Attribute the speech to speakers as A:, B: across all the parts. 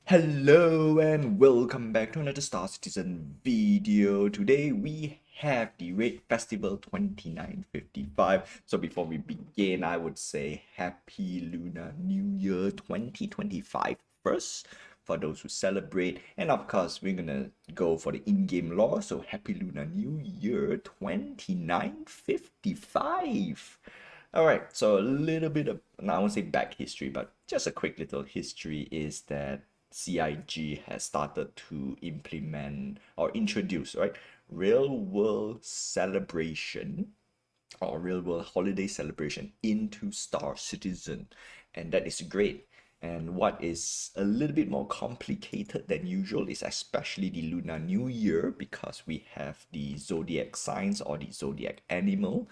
A: Hello and welcome back to another Star Citizen video. Today we have the Raid Festival 2955. So before we begin, I would say Happy Lunar New Year 2025 first for those who celebrate. And of course, we're gonna go for the in-game lore. So Happy Lunar New Year 2955. All right, so a little bit of, now I won't say back history, but just a quick little history is that CIG has started to implement or introduce, right, real world celebration or real world holiday celebration into Star Citizen, and that is great. And what is a little bit more complicated than usual is especially the Lunar New Year, because we have the zodiac signs or the zodiac animal.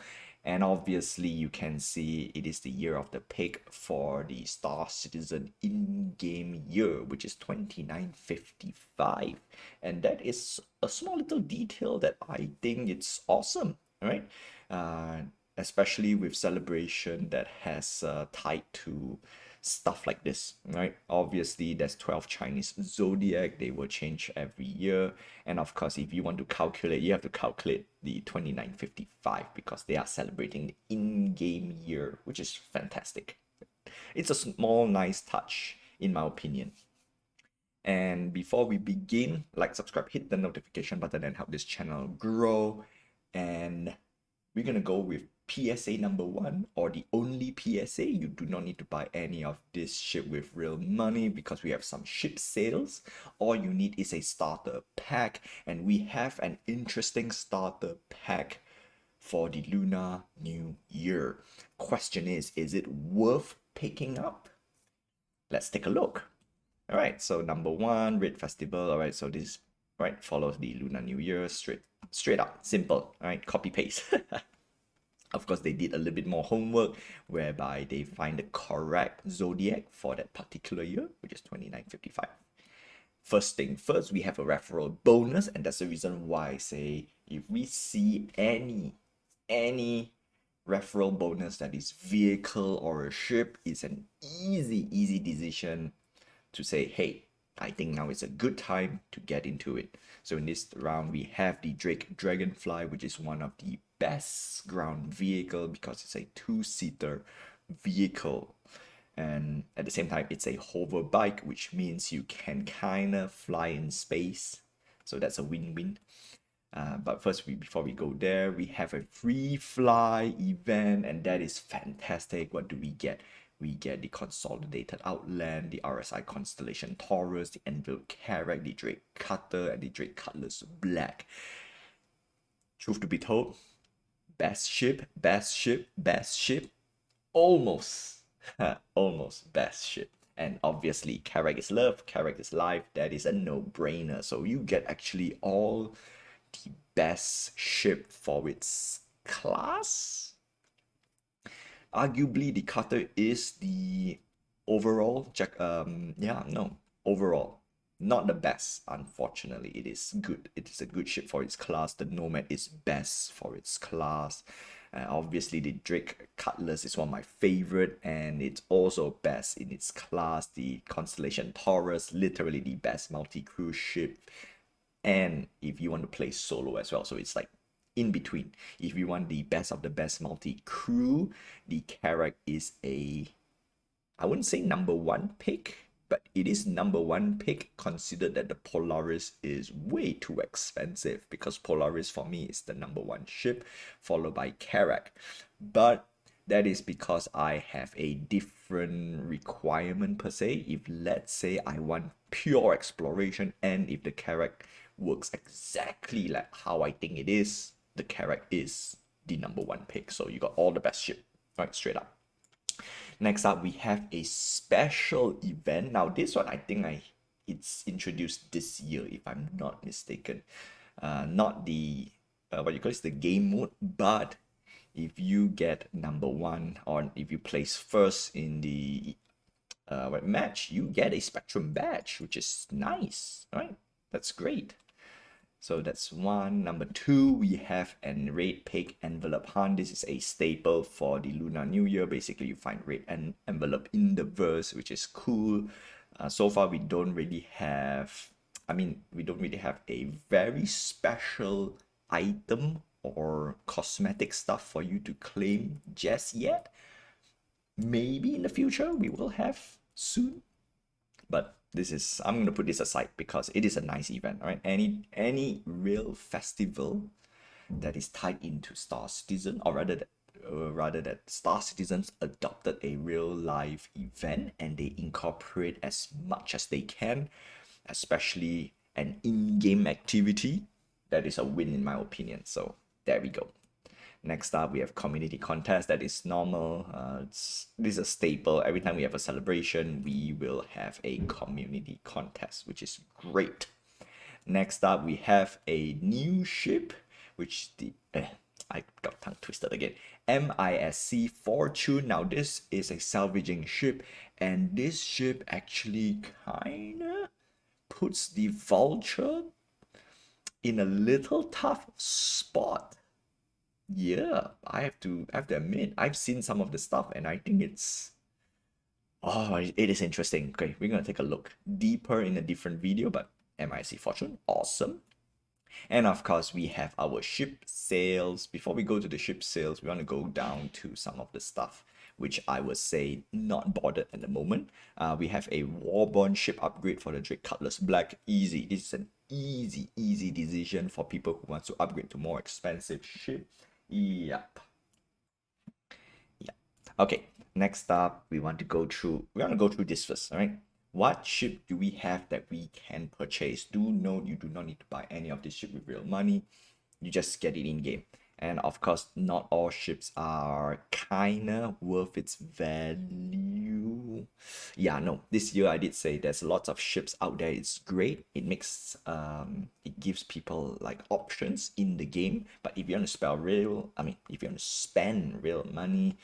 A: And obviously, you can see it is the year of the pig for the Star Citizen in-game year, which is 2955. And that is a small little detail that I think it's awesome, right? Uh, Especially with celebration that has tied to stuff like this, right? Obviously, there's 12 Chinese zodiac, they will change every year. And of course, if you want to calculate, you have to calculate the 2955 because they are celebrating the in-game year, which is fantastic. It's a small, nice touch, in my opinion. And before we begin, like, subscribe, hit the notification button and help this channel grow. And we're gonna go with PSA number one, or the only PSA. You do not need to buy any of this ship with real money because we have some ship sales. All you need is a starter pack, and we have an interesting starter pack for the Lunar New Year. Question is it worth picking up? Let's take a look. All right, so number one, Red Festival. All right, so this right follows the Lunar New Year straight up, simple. All right, copy paste. Of course, they did a little bit more homework whereby they find the correct zodiac for that particular year, which is 2955. First thing first, we have a referral bonus, and that's the reason why I say if we see any referral bonus that is vehicle or a ship, it's an easy decision to say, hey, I think now is a good time to get into it. So in this round, we have the Drake Dragonfly, which is one of the best ground vehicle because it's a two-seater vehicle. And at the same time, it's a hover bike, which means you can kind of fly in space. So that's a win-win. But first, before we go there, we have a free fly event, and that is fantastic. What do we get? We get the Consolidated Outland, the RSI Constellation Taurus, the Envelope Carrack, the Drake Cutter, and the Drake Cutlass Black. Truth to be told, best ship, almost, almost best ship. And obviously, Carrack is love, Carrack is life. That is a no-brainer. So you get actually all the best ship for its class. Arguably, the cutter is the overall overall not the best. Unfortunately, it is good. It is a good ship for its class. The Nomad is best for its class. Obviously, the Drake Cutlass is one of my favorite, and it's also best in its class. The Constellation Taurus, literally the best multi-crew ship. And if you want to play solo as well, so it's like in between. If you want the best of the best multi-crew, the Carrack is I wouldn't say number one pick, but it is number one pick considered that the Polaris is way too expensive, because Polaris for me is the number one ship, followed by Carrack. But that is because I have a different requirement per se. If let's say I want pure exploration, and if the Carrack works exactly like how I think it is, the Carrack is the number one pick. So you got all the best ship, right? Straight up. Next up, we have a special event. Now, this one, I think it's introduced this year, if I'm not mistaken. Not the, what you call it, the game mode, but if you get number one, or if you place first in the match, you get a Spectrum badge, which is nice, right? That's great. So that's one. Number two, we have an Red Pig Envelope Hunt. This is a staple for the Lunar New Year. Basically, you find red envelope in the verse, which is cool. So far, we don't really have, I mean, we don't really have a very special item or cosmetic stuff for you to claim just yet. Maybe in the future we will have soon, but this is, I'm gonna put this aside because it is a nice event, right? Any real festival that is tied into Star Citizen, or rather that Star Citizens adopted a real life event and they incorporate as much as they can, especially an in-game activity, that is a win in my opinion. So there we go. Next up, we have community contest. That is normal. This is a staple. Every time we have a celebration, we will have a community contest, which is great. Next up, we have a new ship, which I got tongue twisted again. MISC Fortune. Now, this is a salvaging ship, and this ship actually kinda puts the Vulture in a little tough spot. Yeah, I have to admit, I've seen some of the stuff and I think it's, oh, it is interesting. Okay, we're gonna take a look deeper in a different video, but MIC Fortune, awesome. And of course, we have our ship sales. Before we go to the ship sales, we want to go down to some of the stuff which I would say not bothered at the moment. We have a Warborn ship upgrade for the Drake Cutlass Black. Easy. This is an easy decision for people who want to upgrade to more expensive ship. Yep. Yeah. Okay. Next up, we want to go through this first, all right? What ship do we have that we can purchase? Do note you do not need to buy any of this ship with real money. You just get it in game. And of course, not all ships are kinda worth its value. Yeah, no. This year I did say there's lots of ships out there. It's great. It gives people like options in the game. But if you want to if you want to spend real money,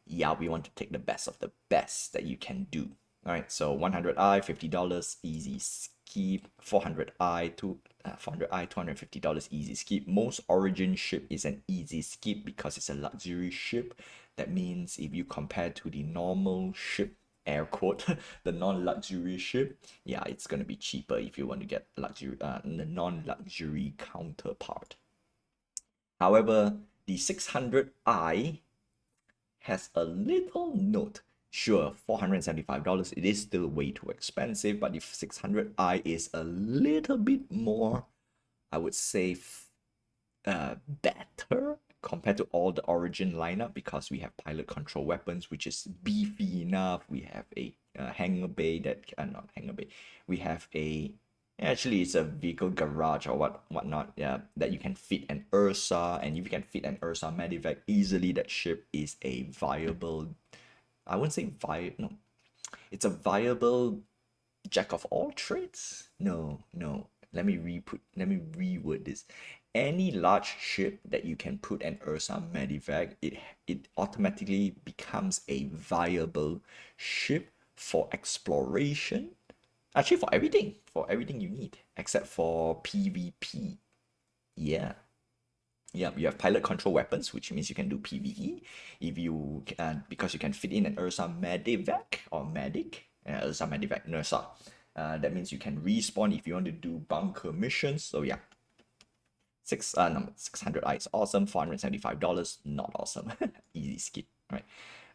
A: yeah, we want to take the best of the best that you can do. All right, so 100i, $50, easy skip. 400i, $250, easy skip. Most Origin ship is an easy skip because it's a luxury ship. That means if you compare to the normal ship, air quote, the non-luxury ship, yeah, it's gonna be cheaper if you want to get the non-luxury counterpart. However, the 600i has a little note. Sure, $475, it is still way too expensive, but if 600i is a little bit more, I would say, better compared to all the Origin lineup, because we have pilot control weapons, which is beefy enough. We have a hangar bay not hangar bay. We have a, actually it's a vehicle garage or whatnot, yeah, that you can fit an Ursa, and if you can fit an Ursa Medivac easily, that ship is a viable, I wouldn't say no, it's a viable jack of all trades. No, let me reword this. Any large ship that you can put an Ursa Medivac, it automatically becomes a viable ship for exploration. Actually, for everything you need, except for PvP. Yeah. Yeah, you have pilot control weapons, which means you can do PvE. If you because you can fit in an Ursa Medivac or Medic, Ursa Medivac, Nursa. That means you can respawn if you want to do bunker missions. So yeah, 600i is awesome. $475, not awesome. Easy skip, right?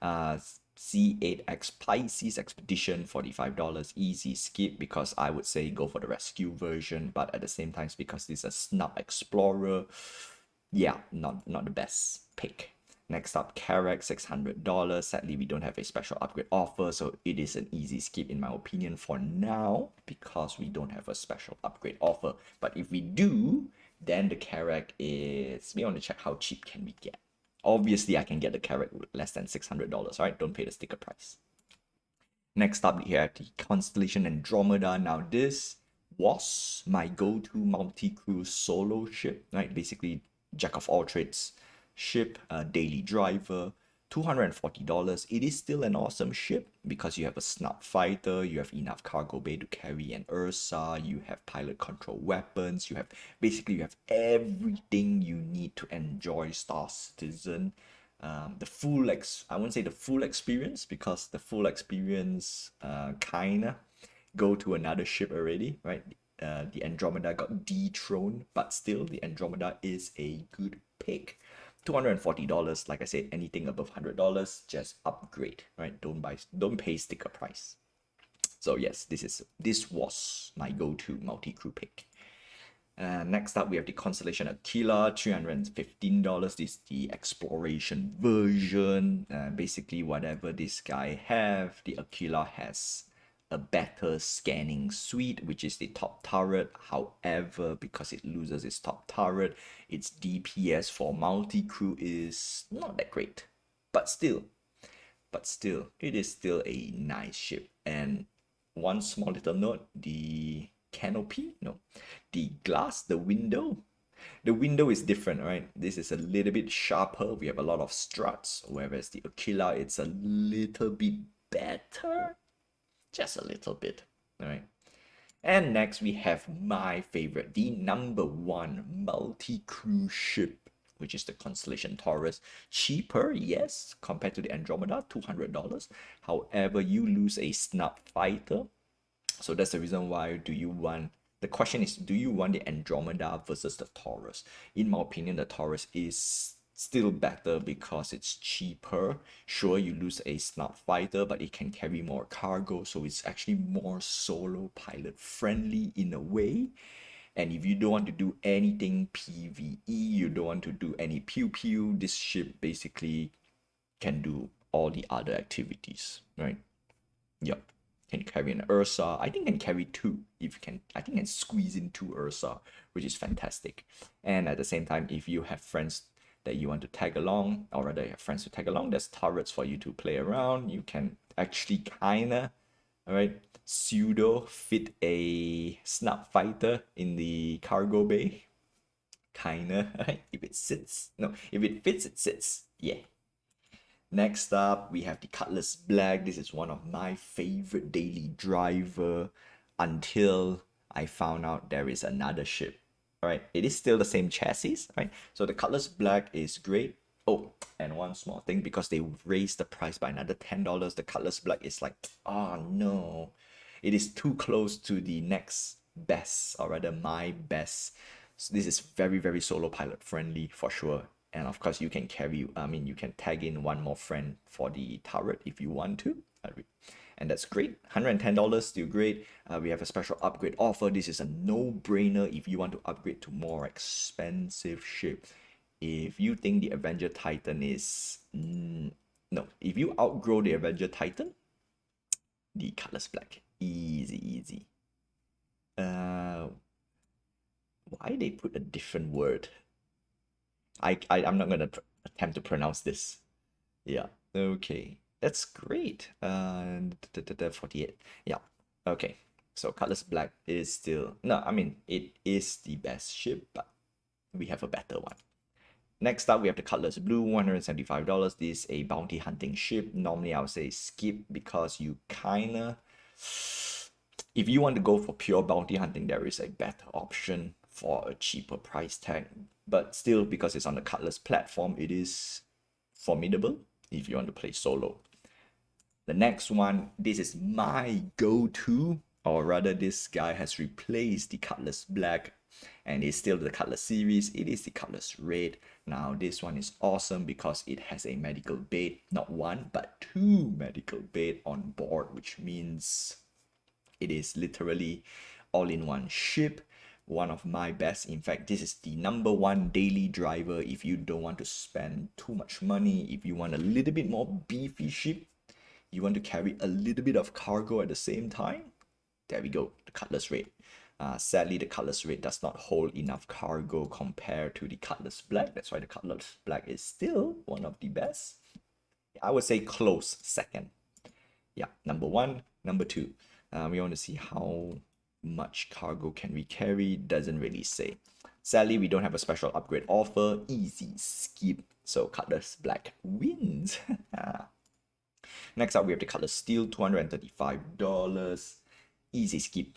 A: C8X Pisces Expedition, $45, easy skip, because I would say go for the rescue version, but at the same time, because this is a snub explorer, yeah, not the best pick. Next up, Carrack, $600. Sadly, we don't have a special upgrade offer, so it is an easy skip in my opinion for now, because we don't have a special upgrade offer. But if we do, then the Carrack is, we want to check how cheap can we get. Obviously, I can get the Carrack less than $600, right? Don't pay the sticker price. Next up, we have the Constellation Andromeda. Now, this was my go-to multi-crew solo ship, right? Basically, jack of all trades ship, daily driver, $240. It is still an awesome ship because you have a snub fighter, you have enough cargo bay to carry an Ursa, you have pilot control weapons, you have everything you need to enjoy Star Citizen. I wouldn't say the full experience, because the full experience kinda go to another ship already, right? The Andromeda got dethroned, but still, the Andromeda is a good pick. $240, like I said, anything above $100, just upgrade, right? Don't pay sticker price. So yes, this was my go-to multi-crew pick. Next up, we have the Constellation Aquila, $315. This is the exploration version. Basically, whatever this guy have, the Aquila has a better scanning suite, which is the top turret. However, because it loses its top turret, its DPS for multi-crew is not that great. But still, it is still a nice ship. And one small little note, the canopy, no, the glass, the window is different, right? This is a little bit sharper. We have a lot of struts, whereas the Aquila, it's a little bit better, just a little bit, all right? And next we have my favorite, the number one multi-crew ship, which is the Constellation Taurus. Cheaper, yes, compared to the Andromeda, $200. However, you lose a snub fighter. So that's the reason why the question is, do you want the Andromeda versus the Taurus? In my opinion, the Taurus is still better because it's cheaper. Sure, you lose a snub fighter, but it can carry more cargo, so it's actually more solo pilot friendly in a way. And if you don't want to do anything PvE, you don't want to do any pew pew, this ship basically can do all the other activities, right? Yep. Can carry an Ursa. I think can carry two. If you can, I think can squeeze in two Ursa, which is fantastic. And at the same time, if you have friends that you want to tag along, or rather you have friends to tag along, there's turrets for you to play around. You can actually kinda, all right, pseudo fit a snub fighter in the cargo bay. Kinda, right? If it sits, no, if it fits, it sits. Yeah. Next up, we have the Cutlass Black. This is one of my favorite daily driver until I found out there is another ship. All right, it is still the same chassis, right? So the Cutlass Black is great. Oh, and one small thing, because they raised the price by another $10, the Cutlass Black is like, oh no, it is too close to the next best, or rather my best. So this is very, very solo pilot friendly for sure. And of course, you can carry, I mean, you can tag in one more friend for the turret if you want to. And that's great. $110, still great. We have a special upgrade offer. This is a no-brainer if you want to upgrade to more expensive ship. If you think the Avenger Titan is... no, if you outgrow the Avenger Titan, the Cutlass Black. Easy, easy. Why they put a different word? I'm not gonna attempt to pronounce this. Yeah. Okay. That's great. 48. Yeah. Okay. So Cutlass Black is still no. I mean, it is the best ship, but we have a better one. Next up, we have the Cutlass Blue, $175. This is a bounty hunting ship. Normally, I would say skip because you kinda, if you want to go for pure bounty hunting, there is a better option for a cheaper price tag. But still, because it's on the Cutlass platform, it is formidable if you want to play solo. The next one, this is my go-to, or rather this guy has replaced the Cutlass Black and it's still the Cutlass series. It is the Cutlass Red. Now this one is awesome because it has a medical bed, not one but two medical bed on board, which means it is literally all-in-one ship. One of my best. In fact, this is the number one daily driver if you don't want to spend too much money, if you want a little bit more beefy ship, you want to carry a little bit of cargo at the same time. There we go, the Cutlass Red. Sadly, the Cutlass Red does not hold enough cargo compared to the Cutlass Black. That's why the Cutlass Black is still one of the best. I would say close second. Yeah, number one, number two. We want to see how much cargo can we carry. Doesn't really say. Sadly, we don't have a special upgrade offer. Easy skip. So Cutlass Black wins. Next up, we have the Cutlass Steel, $235. Easy skip.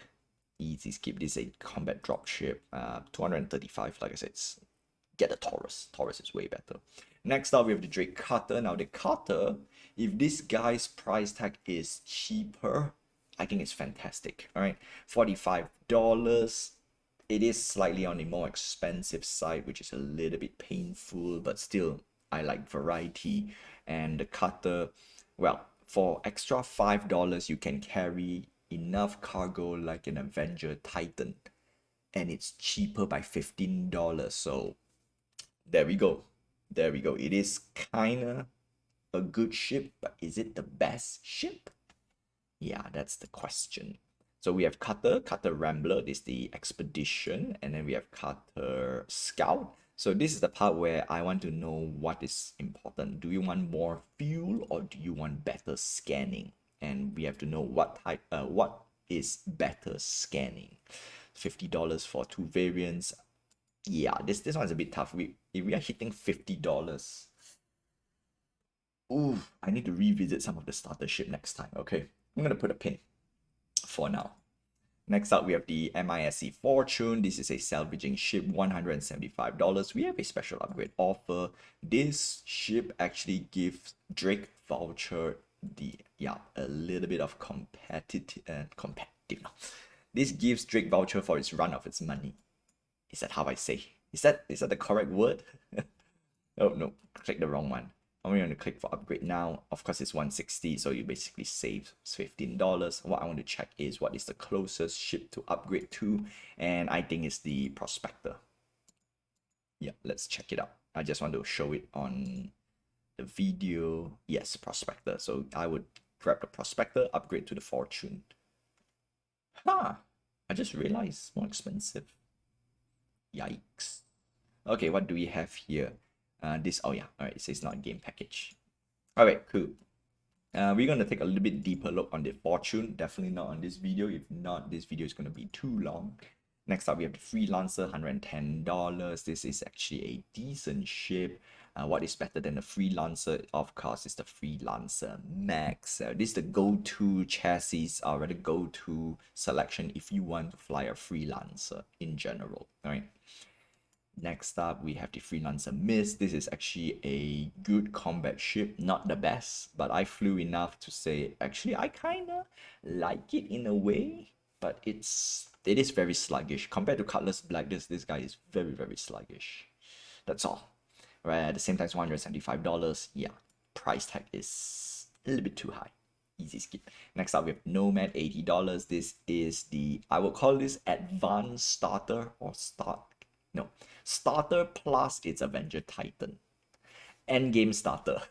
A: Easy skip. This is a combat dropship. $235. Like I said, get the Taurus. Taurus is way better. Next up, we have the Drake Cutter. Now, the Cutter, if this guy's price tag is cheaper, I think it's fantastic. All right, $45. It is slightly on the more expensive side, which is a little bit painful, but still, I like variety. And the cutter, well, for extra $5, you can carry enough cargo like an Avenger Titan, and it's cheaper by $15. So there we go. There we go. It is kinda a good ship, but is it the best ship? Yeah, that's the question. So we have Cutter Rambler, this is the Expedition, and then we have Cutter Scout. So this is the part where I want to know what is important. Do you want more fuel or do you want better scanning? And we have to know what is better scanning. $50 for two variants. Yeah, this one's a bit tough. If we are hitting $50, ooh, I need to revisit some of the starter ship next time. Okay, I'm gonna put a pin for now. Next up, we have the MISC Fortune. This is a salvaging ship, $175. We have a special upgrade offer. This ship actually gives Drake voucher a little bit of competitive. This gives Drake voucher for its run of its money. Is that how I say? Is that the correct word? Oh no, click the wrong one. I'm going to click for upgrade now. Of course, it's 160, so you basically save $15. What I want to check is what is the closest ship to upgrade to, and I think it's the Prospector. Yeah, let's check it out. I just want to show it on the video. Yes, Prospector. So I would grab the Prospector, upgrade to the Fortune. Huh, I just realized it's more expensive. Yikes. Okay, what do we have here? Oh yeah, all right, it says not game package. All right, cool. We're going to take a little bit deeper look on the Fortune. Definitely not on this video. If not, this video is going to be too long. Next up, we have the Freelancer, $110. This is actually a decent ship. What is better than the Freelancer? Of course, is the Freelancer Max. This is the go-to chassis, or rather go-to selection if you want to fly a Freelancer in general. All right. Next up, we have the Freelancer Mist. This is actually a good combat ship, not the best, but I flew enough to say, actually, I kind of like it in a way, but it is very sluggish. Compared to Cutlass Black, this guy is very, very sluggish. That's all. Right, at the same time, it's $175. Yeah, price tag is a little bit too high. Easy skip. Next up, we have Nomad, $80. This is the, I will call this advanced starter or starter plus its Avenger Titan. Endgame starter.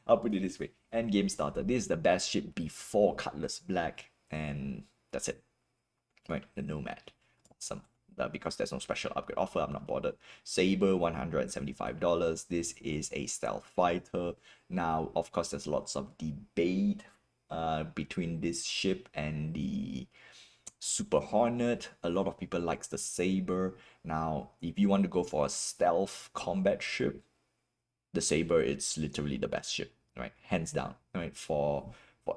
A: I'll put it this way. Endgame starter. This is the best ship before Cutlass Black, and that's it. Right, the Nomad. Awesome. Because there's no special upgrade offer, I'm not bothered. Saber, $175. This is a stealth fighter. Now, of course, there's lots of debate between this ship and the Super Hornet. A lot of people likes the Saber. Now, if you want to go for a stealth combat ship, the Saber is literally the best ship, right? Hands down, right? For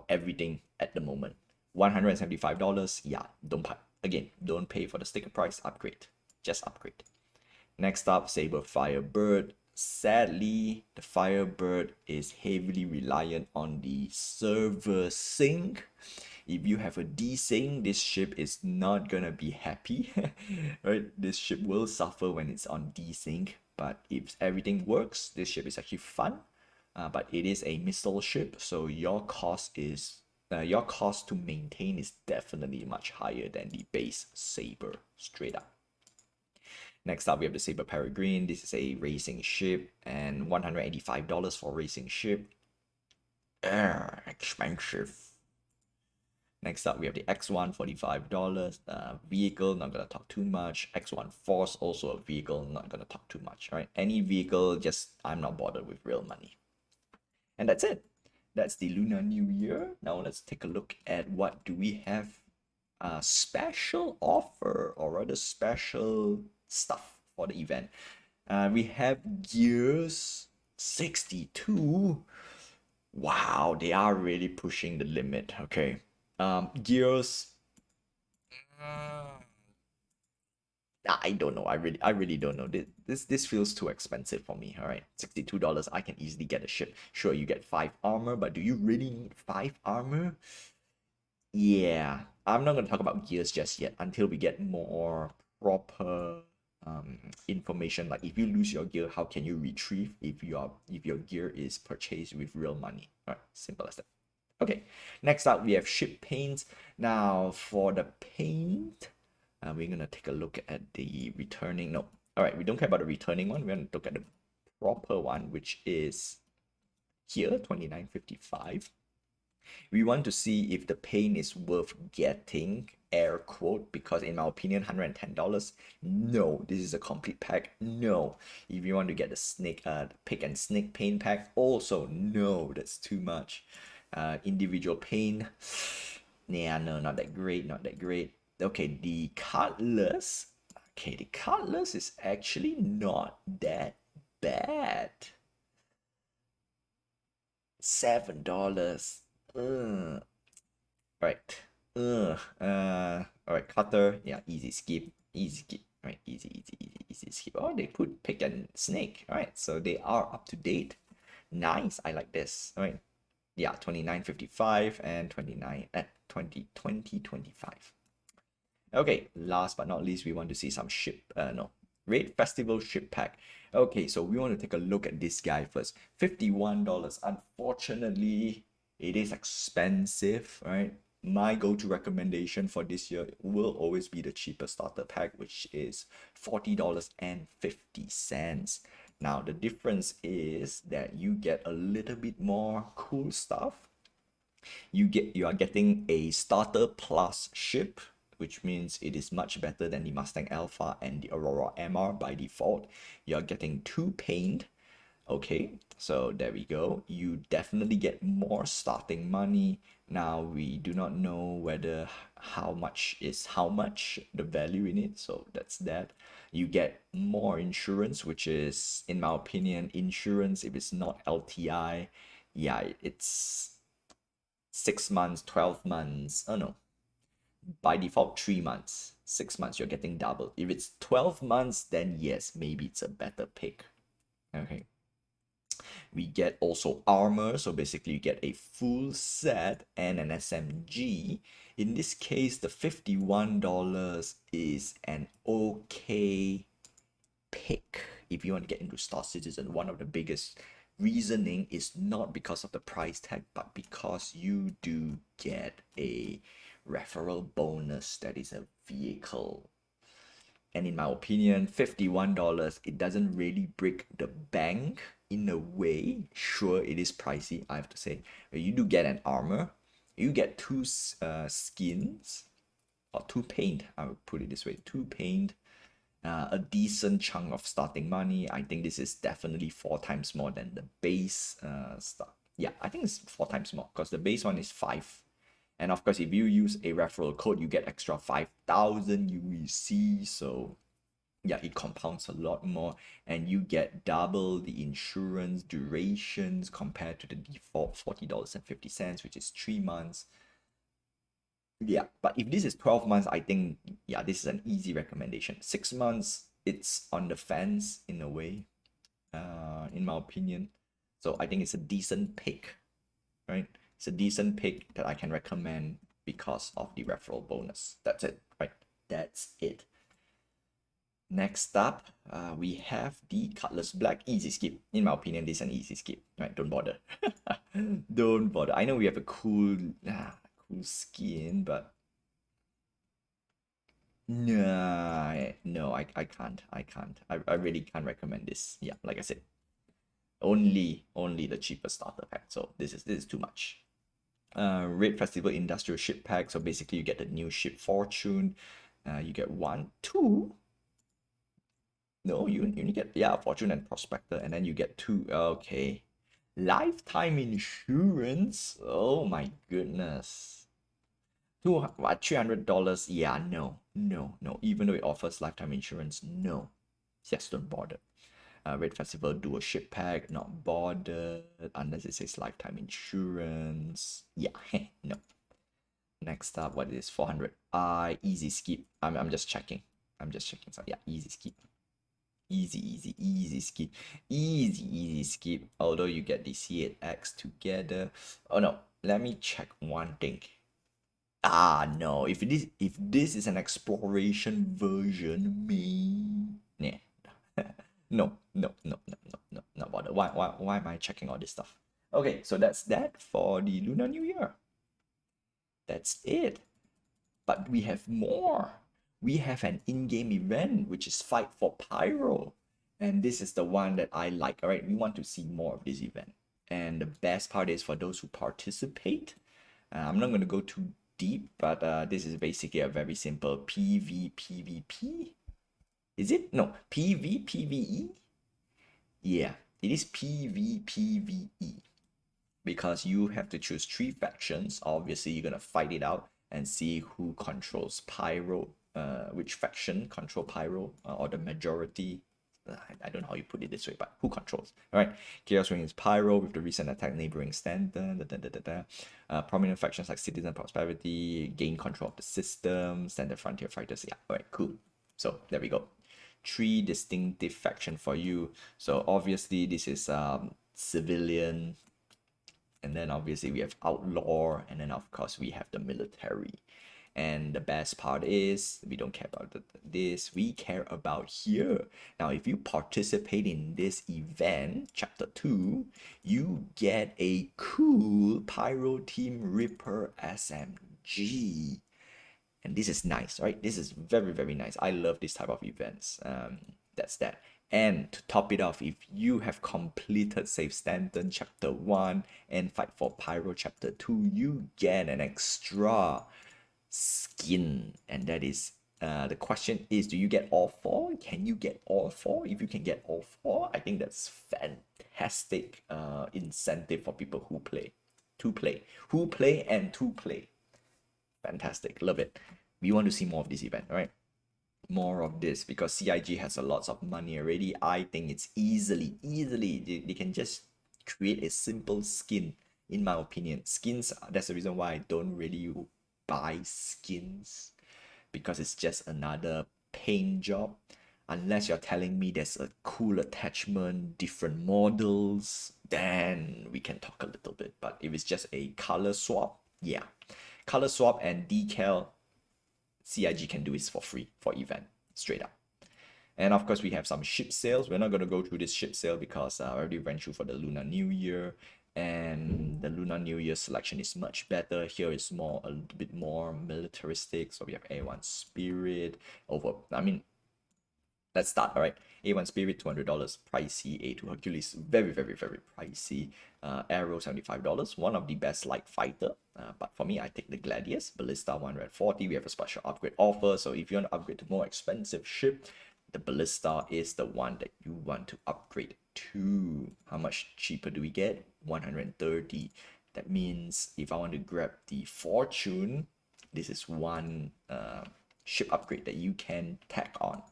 A: everything at the moment. $175. Yeah, don't pay for the sticker price. Upgrade. Just upgrade. Next up, Saber Firebird. Sadly, the Firebird is heavily reliant on the server sync. If you have a desync, this ship is not gonna be happy. Right? This ship will suffer when it's on desync. But if everything works, this ship is actually fun. But it is a missile ship, so your cost to maintain is definitely much higher than the base Saber, straight up. Next up, we have the Saber Peregrine. This is a racing ship, and $185 for racing ship. Expensive. Next up, we have the X1, $45. Vehicle, not gonna talk too much. X1 Force, also a vehicle, not gonna talk too much. All right, any vehicle, just I'm not bothered with real money. And that's it. That's the Lunar New Year. Now let's take a look at what do we have. Special offer, or rather special stuff for the event. We have Gears 62. Wow, they are really pushing the limit. Okay. Gears. I don't know. I really don't know. This feels too expensive for me. All right, $62. I can easily get a ship. Sure, you get 5 armor, but do you really need 5 armor? Yeah, I'm not gonna talk about gears just yet until we get more proper information. Like if you lose your gear, how can you retrieve if your gear is purchased with real money? All right, simple as that. Okay, next up we have ship paint. Now for the paint, we're gonna take a look at the returning. No, all right, we don't care about the returning one. We're gonna look at the proper one, which is here 29.55. We want to see if the paint is worth getting, air quote, because in my opinion $110, no. This is a complete pack, no. If you want to get the pick and sneak paint pack, also no, that's too much. Individual paint, yeah, no, not that great, not that great. Okay, the cutlass, okay, the cutlass is actually not that bad. $7. Right. All right, cutter. Yeah, easy skip. Easy skip. Right, easy skip. Oh, they put pick and snake. All right, so they are up to date. Nice. I like this. All right. Yeah, 29.55 and 29 at 20.25. Okay, last but not least, we want to see some ship, no, Raid Festival ship pack. Okay, so we want to take a look at this guy first. $51. Unfortunately, it is expensive, right? My go-to recommendation for this year will always be the cheapest starter pack, which is $40.50. Now, the difference is that you get a little bit more cool stuff. You are getting a starter plus ship, which means it is much better than the Mustang Alpha and the Aurora MR by default. You're getting two paint. Okay, so there we go. You definitely get more starting money. Now we do not know whether how much is how much the value in it, so that's that. You get more insurance, which is, in my opinion, insurance if it's not LTI, yeah, it's 6 months, 12 months. Oh no, by default, 3 months. 6 months, you're getting double. If it's 12 months, then yes, maybe it's a better pick. Okay. We get also armor, so basically you get a full set and an SMG. In this case, the $51 is an okay pick if you want to get into Star Citizen. One of the biggest reasoning is not because of the price tag, but because you do get a referral bonus that is a vehicle. And in my opinion, $51, it doesn't really break the bank in a way. Sure, it is pricey, I have to say. But you do get an armor, you get two skins, or two paint, I would put it this way, two paint, a decent chunk of starting money. I think this is definitely 4 times more than the base start. Yeah, I think it's 4 times more because the base one is 5. And of course, if you use a referral code, you get extra 5,000 UEC. So yeah, it compounds a lot more, and you get double the insurance durations compared to the default $40.50, which is 3 months. Yeah, but if this is 12 months, I think, yeah, this is an easy recommendation. 6 months, it's on the fence in a way, in my opinion. So I think it's a decent pick, right? It's a decent pick that I can recommend because of the referral bonus. That's it, right? That's it. Next up, we have the Cutlass Black. Easy skip. In my opinion, this is an easy skip. Right, don't bother. Don't bother. I know we have a cool skin, but nah, no, I can't. I can't. I really can't recommend this. Yeah, like I said, only the cheapest starter pack. So this is too much. Raid Festival Industrial Ship Pack. So basically, you get the new ship Fortune. You get one, two. No, you only get, yeah, Fortune and Prospector, and then you get two. Okay. Lifetime insurance. Oh my goodness. What, $300? Yeah, no, no, no. Even though it offers lifetime insurance, no. Just don't bother. Red Festival do a ship pack, not bothered unless it says lifetime insurance. Yeah, no. Next up, what is 400? Easy skip. I'm just checking. I'm just checking. So yeah, easy skip. Easy skip. Easy skip. Although you get the C8X together. Oh no, let me check one thing. No. If this is an exploration version, me. Yeah. No, no, no, no, no, no, not bother. Why am I checking all this stuff? Okay, so that's that for the Lunar New Year. That's it. But we have more. We have an in-game event, which is Fight for Pyro. And this is the one that I like. All right, we want to see more of this event. And the best part is for those who participate, I'm not going to go too deep, but this is basically a very simple PvPvP. Is it? No, PvPvE? Yeah, it is PvPvE because you have to choose three factions. Obviously, you're gonna fight it out and see who controls Pyro, which faction control Pyro, or the majority. I don't know how you put it this way, but who controls? All right, Chaos Ring is Pyro with the recent attack neighboring Stanton. Prominent factions like Citizen Prosperity gain control of the system. Standard Frontier Fighters. Yeah, all right, cool. So there we go. Three distinctive faction for you. So obviously this is civilian, and then obviously we have outlaw, and then of course we have the military. And the best part is we don't care about this, we care about here. Now if you participate in this event, chapter 2, you get a cool Pyro Team Ripper SMG. And this is nice, right? This is very, very nice. I love this type of events. That's that. And to top it off, if you have completed Save Stanton Chapter 1 and Fight for Pyro Chapter 2, you get an extra skin. And that is, the question is, do you get all four? Can you get all four? If you can get all four, I think that's fantastic incentive for people who play. Who play and to play. Fantastic, love it. We want to see more of this event, all right? More of this because CIG has a lots of money already. I think it's easily they can just create a simple skin. In my opinion, skins, that's the reason why I don't really buy skins, because it's just another paint job. Unless you're telling me there's a cool attachment, different models, then we can talk a little bit. But if it's just a color swap, yeah, color swap and decal, CIG can do it for free for event, straight up. And of course, we have some ship sales. We're not going to go through this ship sale because I already went through for the Lunar New Year. And the Lunar New Year selection is much better. Here is more, a little bit more militaristic. So we have A1 Spirit over, I mean, let's start, all right? A1 Spirit, $200, pricey. A2 Hercules, very, very, very pricey. Arrow, $75, one of the best light fighter. But for me, I take the Gladius. Ballista, 140. We have a special upgrade offer. So if you want to upgrade to more expensive ship, the Ballista is the one that you want to upgrade to. How much cheaper do we get? 130. That means if I want to grab the Fortune, this is one ship upgrade that you can tack on.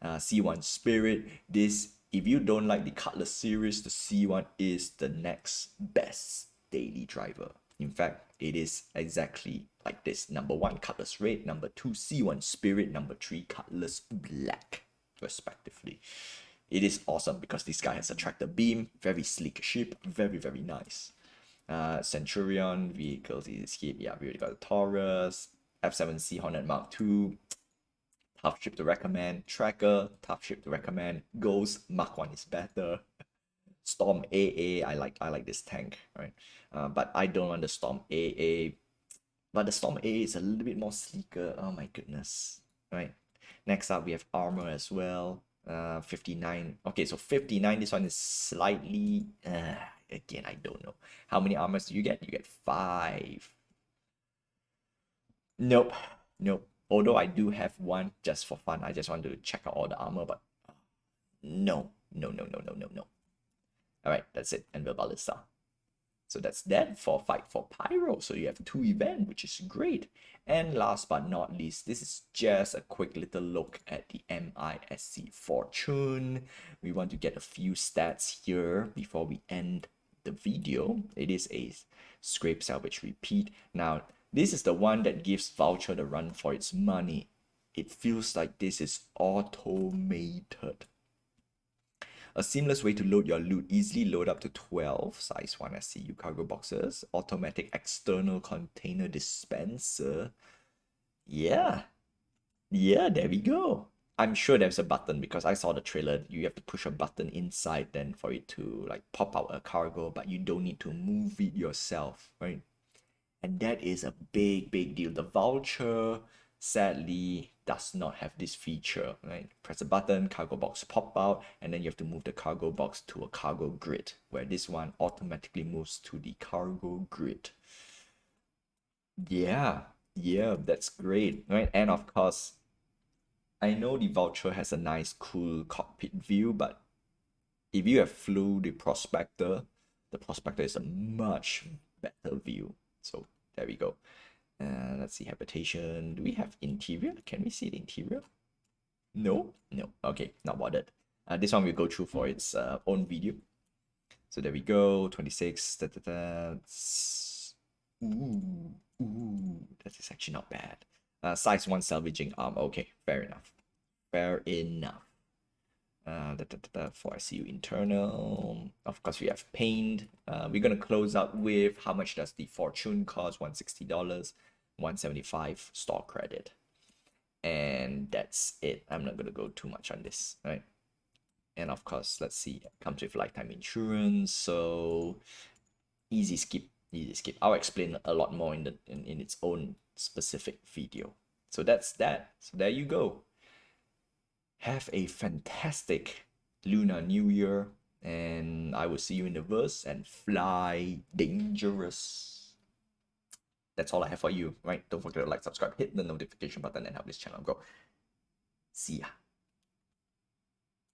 A: C1 Spirit, this, if you don't like the Cutlass series, the C1 is the next best daily driver. In fact, it is exactly like this. Number 1 Cutlass Red, number 2 C1 Spirit, number 3 Cutlass Black, respectively. It is awesome because this guy has a tractor beam, very sleek ship, very, very nice. Centurion vehicles, escape, yeah, we already got the Taurus, F7C Hornet Mark II, tough ship to recommend. Tracker, tough ship to recommend. Ghost, Mark 1 is better. Storm AA, I like this tank, right? But I don't want the Storm AA. But the Storm AA is a little bit more sleeker. Oh my goodness, right? Next up, we have armor as well. 59. Okay, so 59, this one is slightly, again, I don't know. How many armors do you get? You get 5. Nope, nope. Although I do have one just for fun. I just want to check out all the armor, but no. All right, that's it. And the Ballista. So that's that for Fight for Pyro. So you have 2 events, which is great. And last but not least, this is just a quick little look at the MISC Fortune. We want to get a few stats here before we end the video. It is a scrape, salvage, repeat. Now, this is the one that gives voucher the run for its money. It feels like this is automated. A seamless way to load your loot. Easily load up to 12 size 1 SCU cargo boxes. Automatic external container dispenser. Yeah. Yeah, there we go. I'm sure there's a button because I saw the trailer. You have to push a button inside then for it to like pop out a cargo, but you don't need to move it yourself, right? And that is a big, big deal. The voucher sadly does not have this feature, right? Press a button, cargo box pop out, and then you have to move the cargo box to a cargo grid, where this one automatically moves to the cargo grid. Yeah, yeah, that's great, right? And of course, I know the voucher has a nice, cool cockpit view, but if you have flew the Prospector is a much better view. So there we go. Let's see, habitation. Do we have interior? Can we see the interior? No, no. Okay, not bothered. This one we'll go through for its own video. So there we go. 26. Da, da, da. Ooh, ooh, that is actually not bad. Size 1 salvaging arm. Okay, fair enough. Fair enough. For ICU internal. Of course, we have paint. We're gonna close out with how much does the fortune cost? $160, 175 store credit. And that's it. I'm not gonna go too much on this, right? And of course, let's see, it comes with lifetime insurance. So easy skip, easy skip. I'll explain a lot more in its own specific video. So that's that. So there you go. Have a fantastic Lunar New Year, and I will see you in the verse and fly dangerous. That's all I have for you, right? Don't forget to like, subscribe, hit the notification button, and help this channel grow. See ya.